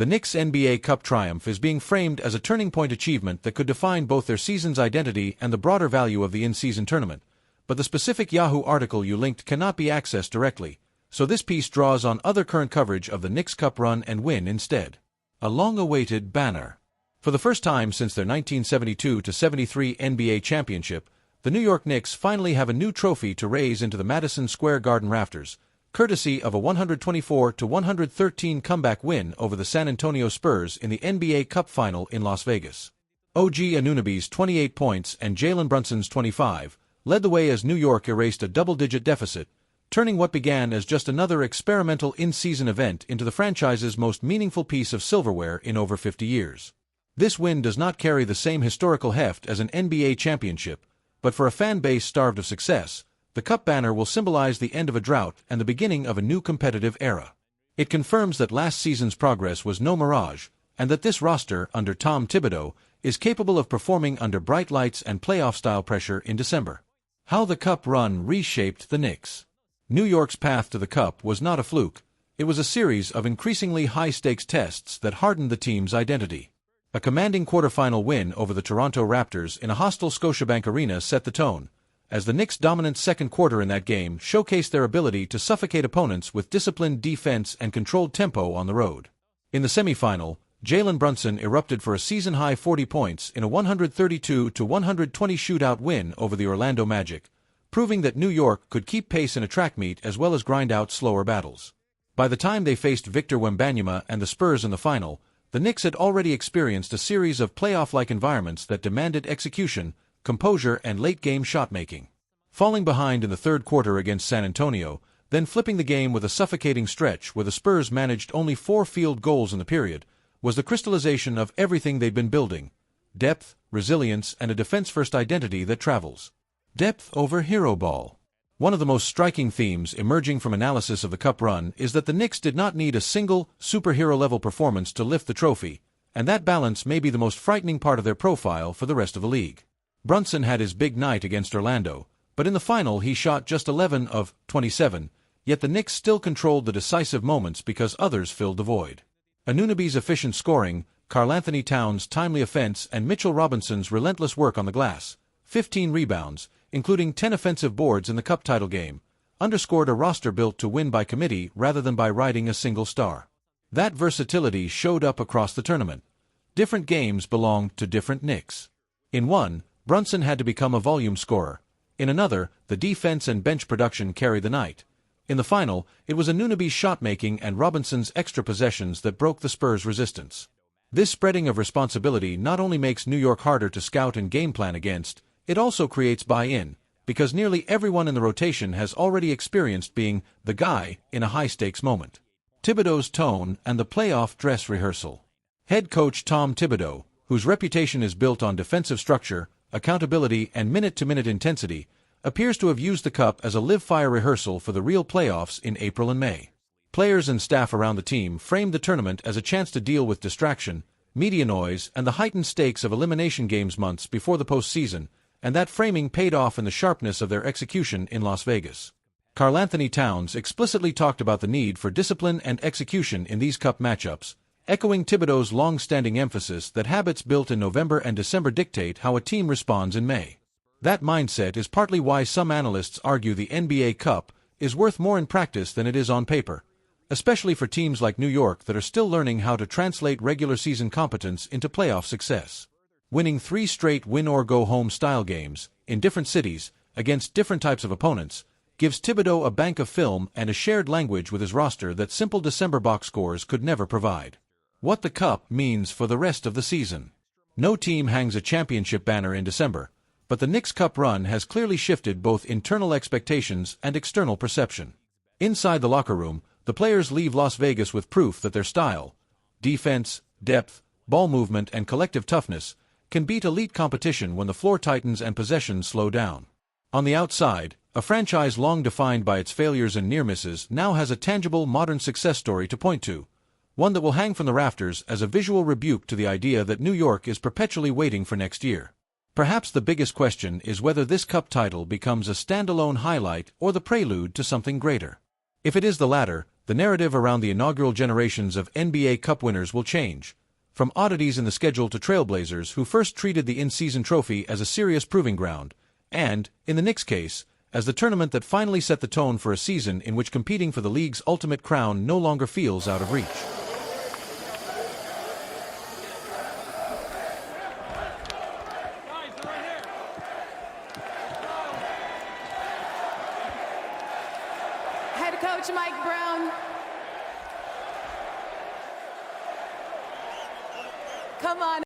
The Knicks' NBA Cup triumph is being framed as a turning-point achievement that could define both their season's identity and the broader value of the in-season tournament, but the specific Yahoo article you linked cannot be accessed directly, so this piece draws on other current coverage of the Knicks' Cup run and win instead. A long-awaited banner. For the first time since their 1972-73 NBA championship, the New York Knicks finally have a new trophy to raise into the Madison Square Garden rafters, courtesy of a 124-113 comeback win over the San Antonio Spurs in the NBA Cup Final in Las Vegas. OG Anunoby's 28 points and Jalen Brunson's 25 led the way as New York erased a double-digit deficit, turning what began as just another experimental in-season event into the franchise's most meaningful piece of silverware in over 50 years. This win does not carry the same historical heft as an NBA championship, but for a fan base starved of success, the Cup banner will symbolize the end of a drought and the beginning of a new competitive era. It confirms that last season's progress was no mirage, and that this roster, under Tom Thibodeau, is capable of performing under bright lights and playoff-style pressure in December. How the Cup run reshaped the Knicks. New York's path to the Cup was not a fluke. It was a series of increasingly high-stakes tests that hardened the team's identity. A commanding quarterfinal win over the Toronto Raptors in a hostile Scotiabank Arena set the tone, as the Knicks' dominant second quarter in that game showcased their ability to suffocate opponents with disciplined defense and controlled tempo on the road. In the semifinal, Jalen Brunson erupted for a season-high 40 points in a 132-120 shootout win over the Orlando Magic, proving that New York could keep pace in a track meet as well as grind out slower battles. By the time they faced Victor Wembanyama and the Spurs in the final, the Knicks had already experienced a series of playoff-like environments that demanded execution, composure, and late-game shot-making. Falling behind in the third quarter against San Antonio, then flipping the game with a suffocating stretch where the Spurs managed only 4 field goals in the period, was the crystallization of everything they'd been building: depth, resilience, and a defense-first identity that travels. Depth over hero ball. One of the most striking themes emerging from analysis of the Cup run is that the Knicks did not need a single, superhero-level performance to lift the trophy, and that balance may be the most frightening part of their profile for the rest of the league. Brunson had his big night against Orlando, but in the final he shot just 11 of 27, yet the Knicks still controlled the decisive moments because others filled the void. Anunoby's efficient scoring, Karl-Anthony Towns' timely offense, and Mitchell Robinson's relentless work on the glass, 15 rebounds, including 10 offensive boards in the Cup title game, underscored a roster built to win by committee rather than by riding a single star. That versatility showed up across the tournament. Different games belonged to different Knicks. In one, Brunson had to become a volume scorer. In another, the defense and bench production carried the night. In the final, it was Anunoby's shot-making and Robinson's extra possessions that broke the Spurs' resistance. This spreading of responsibility not only makes New York harder to scout and game plan against, it also creates buy-in, because nearly everyone in the rotation has already experienced being the guy in a high-stakes moment. Thibodeau's tone and the playoff dress rehearsal. Head coach Tom Thibodeau, whose reputation is built on defensive structure, accountability, and minute-to-minute intensity, appears to have used the Cup as a live-fire rehearsal for the real playoffs in April and May. Players and staff around the team framed the tournament as a chance to deal with distraction, media noise, and the heightened stakes of elimination games months before the postseason, and that framing paid off in the sharpness of their execution in Las Vegas. Karl-Anthony Towns explicitly talked about the need for discipline and execution in these Cup matchups, echoing Thibodeau's long-standing emphasis that habits built in November and December dictate how a team responds in May. That mindset is partly why some analysts argue the NBA Cup is worth more in practice than it is on paper, especially for teams like New York that are still learning how to translate regular season competence into playoff success. Winning 3 straight win-or-go-home style games, in different cities, against different types of opponents, gives Thibodeau a bank of film and a shared language with his roster that simple December box scores could never provide. What the Cup means for the rest of the season. No team hangs a championship banner in December, but the Knicks' Cup run has clearly shifted both internal expectations and external perception. Inside the locker room, the players leave Las Vegas with proof that their style, defense, depth, ball movement, and collective toughness can beat elite competition when the floor tightens and possessions slow down. On the outside, a franchise long defined by its failures and near misses now has a tangible modern success story to point to, one that will hang from the rafters as a visual rebuke to the idea that New York is perpetually waiting for next year. Perhaps the biggest question is whether this Cup title becomes a standalone highlight or the prelude to something greater. If it is the latter, the narrative around the inaugural generations of NBA Cup winners will change. From oddities in the schedule to trailblazers who first treated the in-season trophy as a serious proving ground, and, in the Knicks' case, as the tournament that finally set the tone for a season in which competing for the league's ultimate crown no longer feels out of reach. Head coach Mike Brown. Come on.